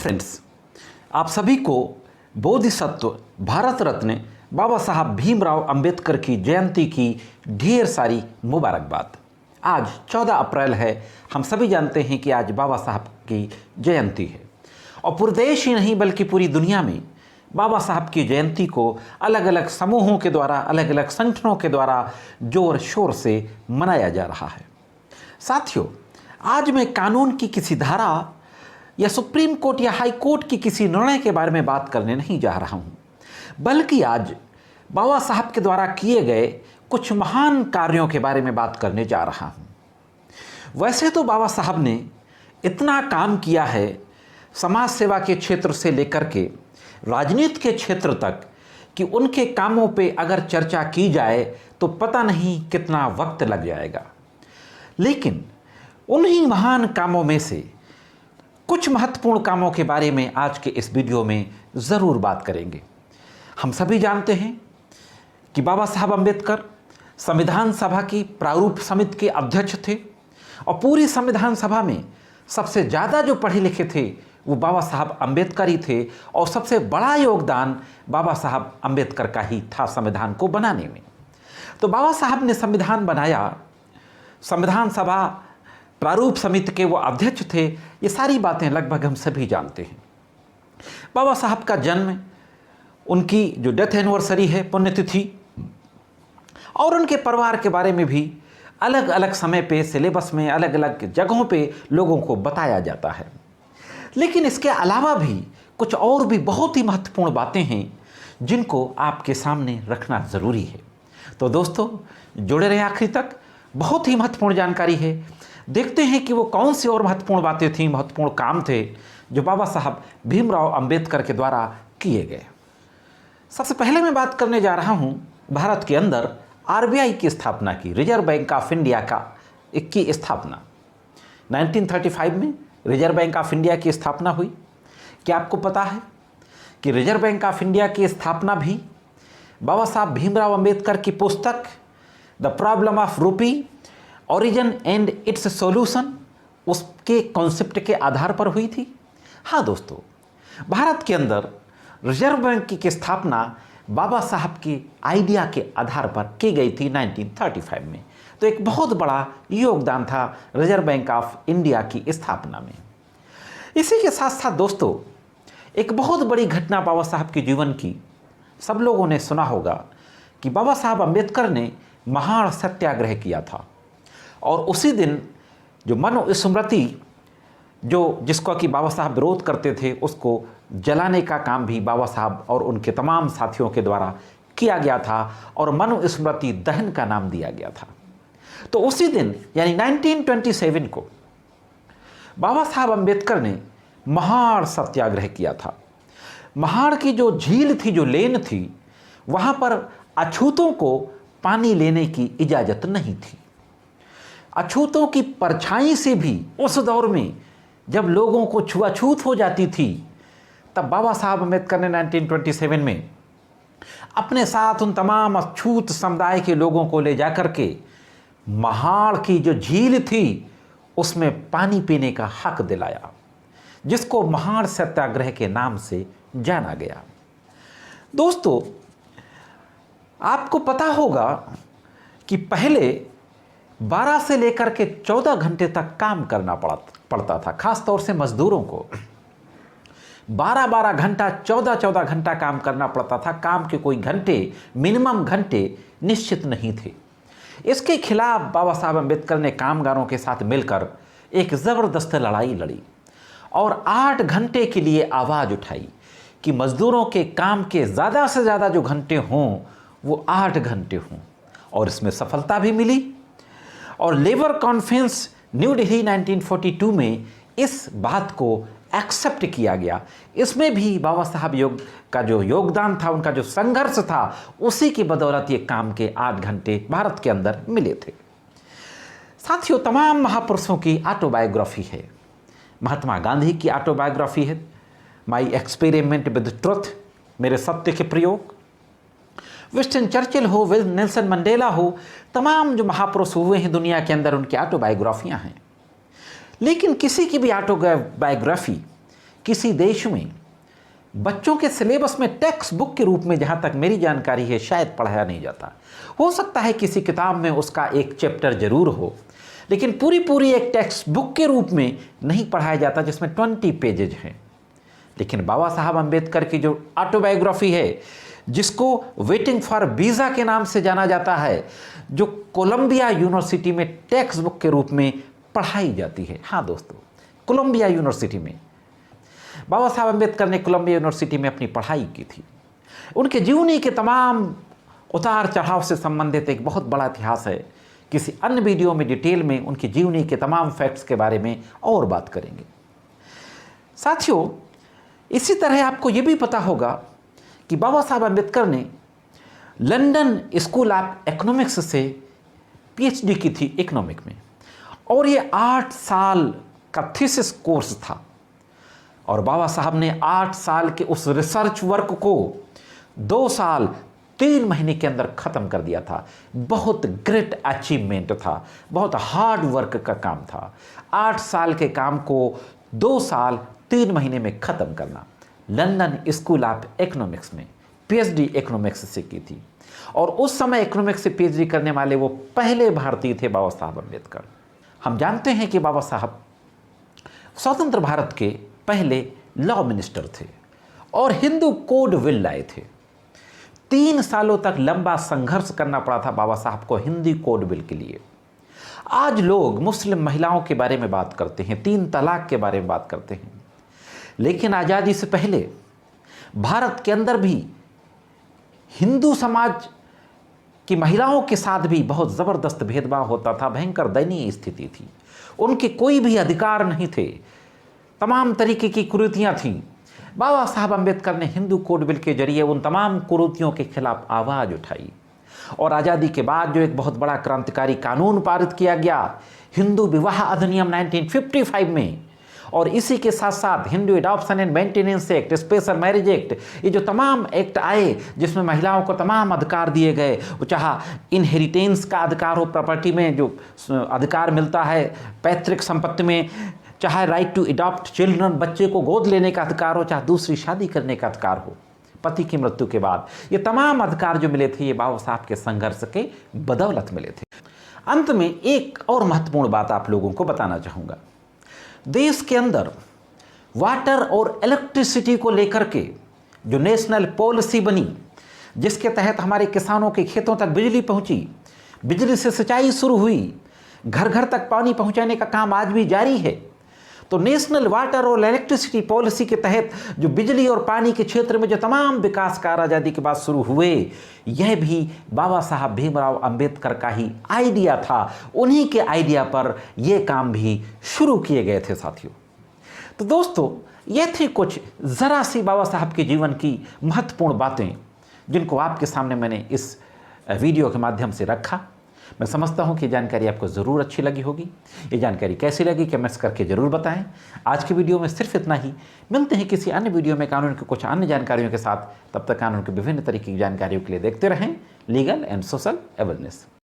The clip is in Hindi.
फ्रेंड्स, आप सभी को बोधिसत्व भारत रत्न बाबा साहब भीमराव अंबेडकर की जयंती की ढेर सारी मुबारकबाद। आज 14 अप्रैल है। हम सभी जानते हैं कि आज बाबा साहब की जयंती है और पूरे देश ही नहीं बल्कि पूरी दुनिया में बाबा साहब की जयंती को अलग अलग समूहों के द्वारा, अलग अलग संगठनों के द्वारा जोर शोर से मनाया जा रहा है। साथियों, आज मैं कानून की किसी धारा या सुप्रीम कोर्ट या हाई कोर्ट की किसी निर्णय के बारे में बात करने नहीं जा रहा हूं, बल्कि आज बाबा साहब के द्वारा किए गए कुछ महान कार्यों के बारे में बात करने जा रहा हूं। वैसे तो बाबा साहब ने इतना काम किया है, समाज सेवा के क्षेत्र से लेकर के राजनीति के क्षेत्र तक, कि उनके कामों पे अगर चर्चा की जाए तो पता नहीं कितना वक्त लग जाएगा। लेकिन उन्हीं महान कामों में से कुछ महत्वपूर्ण कामों के बारे में आज के इस वीडियो में ज़रूर बात करेंगे। हम सभी जानते हैं कि बाबा साहब अम्बेडकर संविधान सभा की प्रारूप समिति के अध्यक्ष थे और पूरी संविधान सभा में सबसे ज़्यादा जो पढ़े लिखे थे वो बाबा साहब अम्बेडकर ही थे और सबसे बड़ा योगदान बाबा साहब अम्बेडकर का ही था संविधान को बनाने में। तो बाबा साहब ने संविधान बनाया, संविधान सभा प्रारूप समिति के वो अध्यक्ष थे। ये सारी बातें लगभग हम सभी जानते हैं। बाबा साहब का जन्म, उनकी जो डेथ एनिवर्सरी है, पुण्यतिथि, और उनके परिवार के बारे में भी अलग अलग समय पे सिलेबस में अलग अलग जगहों पे लोगों को बताया जाता है। लेकिन इसके अलावा भी कुछ और भी बहुत ही महत्वपूर्ण बातें हैं जिनको आपके सामने रखना ज़रूरी है। तो दोस्तों, जुड़े रहें आखिरी तक, बहुत ही महत्वपूर्ण जानकारी है। देखते हैं कि वो कौन सी और महत्वपूर्ण बातें थीं, महत्वपूर्ण काम थे जो बाबा साहब भीमराव अंबेडकर के द्वारा किए गए। सबसे पहले मैं बात करने जा रहा हूं भारत के अंदर आरबीआई की स्थापना की, रिजर्व बैंक ऑफ इंडिया की स्थापना 1935 में रिजर्व बैंक ऑफ इंडिया की स्थापना हुई। क्या आपको पता है कि रिजर्व बैंक ऑफ इंडिया की स्थापना भी बाबा साहब भीमराव अंबेडकर की पुस्तक द प्रॉब्लम ऑफ रूपी, ओरिजिन एंड इट्स सॉल्यूशन, उसके कॉन्सेप्ट के आधार पर हुई थी। हाँ दोस्तों, भारत के अंदर रिजर्व बैंक की स्थापना बाबा साहब के आइडिया के आधार पर की गई थी 1935 में। तो एक बहुत बड़ा योगदान था रिजर्व बैंक ऑफ इंडिया की स्थापना में। इसी के साथ साथ दोस्तों, एक बहुत बड़ी घटना बाबा साहब के जीवन की सब लोगों ने सुना होगा कि बाबा साहब अम्बेडकर ने महान सत्याग्रह किया था और उसी दिन जो मनुस्मृति, जो जिसको कि बाबा साहब विरोध करते थे, उसको जलाने का काम भी बाबा साहब और उनके तमाम साथियों के द्वारा किया गया था और मनुस्मृति दहन का नाम दिया गया था। तो उसी दिन यानी 1927 को बाबा साहब अम्बेडकर ने महाड़ सत्याग्रह किया था। महाड़ की जो झील थी, जो लेन थी, वहाँ पर अछूतों को पानी लेने की इजाज़त नहीं थी। अछूतों की परछाई से भी उस दौर में जब लोगों को छुआछूत हो जाती थी, तब बाबा साहब अम्बेडकर ने 1927 में अपने साथ उन तमाम अछूत समुदाय के लोगों को ले जाकर के महाड़ की जो झील थी उसमें पानी पीने का हक दिलाया, जिसको महाड़ सत्याग्रह के नाम से जाना गया। दोस्तों, आपको पता होगा कि पहले 12 से लेकर के 14 घंटे तक काम करना पड़ता था, खास तौर से मजदूरों को 12-12 घंटा, 14-14 घंटा काम करना पड़ता था। काम के कोई घंटे, मिनिमम घंटे निश्चित नहीं थे। इसके खिलाफ बाबा साहब अम्बेडकर ने कामगारों के साथ मिलकर एक ज़बरदस्त लड़ाई लड़ी और 8 घंटे के लिए आवाज़ उठाई कि मजदूरों के काम के ज़्यादा से ज़्यादा जो घंटे हों वो 8 घंटे हों, और इसमें सफलता भी मिली। और लेबर कॉन्फ्रेंस न्यू दिल्ली 1942 में इस बात को एक्सेप्ट किया गया। इसमें भी बाबा साहब का जो योगदान था, उनका जो संघर्ष था, उसी की बदौलत ये काम के 8 घंटे भारत के अंदर मिले थे। साथियों, तमाम महापुरुषों की ऑटोबायोग्राफी है। महात्मा गांधी की ऑटोबायोग्राफी है माई एक्सपेरिमेंट विद ट्रुथ, मेरे सत्य के प्रयोग। विंस्टन चर्चिल हो, नेल्सन मंडेला हो, तमाम जो महापुरुष हुए हैं दुनिया के अंदर, उनकी ऑटोबायोग्राफियाँ हैं। लेकिन किसी की भी ऑटोबायोग्राफी किसी देश में बच्चों के सिलेबस में टेक्स्ट बुक के रूप में, जहाँ तक मेरी जानकारी है, शायद पढ़ाया नहीं जाता। हो सकता है किसी किताब में उसका एक चैप्टर जरूर हो, लेकिन पूरी एक टेक्स्ट बुक के रूप में नहीं पढ़ाया जाता जिसमें 20 पेजेज हैं। लेकिन बाबा साहब अम्बेडकर की जो ऑटोबायोग्राफी है, जिसको वेटिंग फॉर वीज़ा के नाम से जाना जाता है, जो कोलंबिया यूनिवर्सिटी में टेक्स्ट बुक के रूप में पढ़ाई जाती है। हाँ दोस्तों, कोलंबिया यूनिवर्सिटी में बाबा साहब अम्बेडकर ने कोलंबिया यूनिवर्सिटी में अपनी पढ़ाई की थी। उनके जीवनी के तमाम उतार चढ़ाव से संबंधित एक बहुत बड़ा इतिहास है। किसी अन्य वीडियो में डिटेल में उनकी जीवनी के तमाम फैक्ट्स के बारे में और बात करेंगे। साथियों, इसी तरह आपको ये भी पता होगा कि बाबा साहब अम्बेडकर ने लंदन स्कूल ऑफ इकोनॉमिक्स से पीएचडी की थी इकोनॉमिक में, और ये 8 साल का थीसिस कोर्स था। और बाबा साहब ने 8 साल के उस रिसर्च वर्क को 2 साल 3 महीने के अंदर ख़त्म कर दिया था। बहुत ग्रेट अचीवमेंट था, बहुत हार्ड वर्क का काम था। 8 साल के काम को 2 साल 3 महीने में ख़त्म करना। लंदन स्कूल ऑफ इकोनॉमिक्स में पीएचडी इकोनॉमिक्स से की थी, और उस समय इकोनॉमिक्स से पीएचडी करने वाले वो पहले भारतीय थे, बाबा साहब अम्बेडकर। हम जानते हैं कि बाबा साहब स्वतंत्र भारत के पहले लॉ मिनिस्टर थे और हिंदू कोड बिल लाए थे। 3 सालों तक लंबा संघर्ष करना पड़ा था बाबा साहब को हिंदी कोड बिल के लिए। आज लोग मुस्लिम महिलाओं के बारे में बात करते हैं, 3 तलाक के बारे में बात करते हैं, लेकिन आज़ादी से पहले भारत के अंदर भी हिंदू समाज की महिलाओं के साथ भी बहुत ज़बरदस्त भेदभाव होता था। भयंकर दयनीय स्थिति थी, उनके कोई भी अधिकार नहीं थे, तमाम तरीके की कुरीतियाँ थीं। बाबा साहब अम्बेडकर ने हिंदू कोड बिल के जरिए उन तमाम कुरीतियों के खिलाफ आवाज़ उठाई, और आज़ादी के बाद जो एक बहुत बड़ा क्रांतिकारी कानून पारित किया गया, हिंदू विवाह अधिनियम 1955 में, और इसी के साथ साथ Hindu adoption and maintenance act, special marriage act, ये जो तमाम एक्ट आए जिसमें महिलाओं को तमाम अधिकार दिए गए, वो चाहे इनहेरिटेंस का अधिकार हो, प्रॉपर्टी में जो अधिकार मिलता है, पैतृक संपत्ति में, चाहे राइट टू अडॉप्ट चिल्ड्रन, बच्चे को गोद लेने का अधिकार हो, चाहे दूसरी शादी करने का अधिकार हो पति की मृत्यु के बाद, ये तमाम अधिकार जो मिले थे ये बाबा साहब के संघर्ष के बदौलत मिले थे। अंत में एक और महत्वपूर्ण बात आप लोगों को बताना चाहूँगा। देश के अंदर वाटर और इलेक्ट्रिसिटी को लेकर के जो नेशनल पॉलिसी बनी, जिसके तहत हमारे किसानों के खेतों तक बिजली पहुंची, बिजली से सिंचाई शुरू हुई, घर घर तक पानी पहुंचाने का काम आज भी जारी है। तो नेशनल वाटर और इलेक्ट्रिसिटी पॉलिसी के तहत जो बिजली और पानी के क्षेत्र में जो तमाम विकास कार्य आज़ादी के बाद शुरू हुए, यह भी बाबा साहब भीमराव अंबेडकर का ही आइडिया था। उन्हीं के आइडिया पर यह काम भी शुरू किए गए थे साथियों। तो दोस्तों, ये थी कुछ ज़रा सी बाबा साहब के जीवन की महत्वपूर्ण बातें, जिनको आपके सामने मैंने इस वीडियो के माध्यम से रखा। मैं समझता हूं कि जानकारी आपको ज़रूर अच्छी लगी होगी। ये जानकारी कैसी लगी कमेंट्स करके ज़रूर बताएं। आज की वीडियो में सिर्फ इतना ही। मिलते हैं किसी अन्य वीडियो में कानून की कुछ अन्य जानकारियों के साथ। तब तक कानून की विभिन्न तरीके की जानकारियों के लिए देखते रहें लीगल एंड सोशल अवेयरनेस।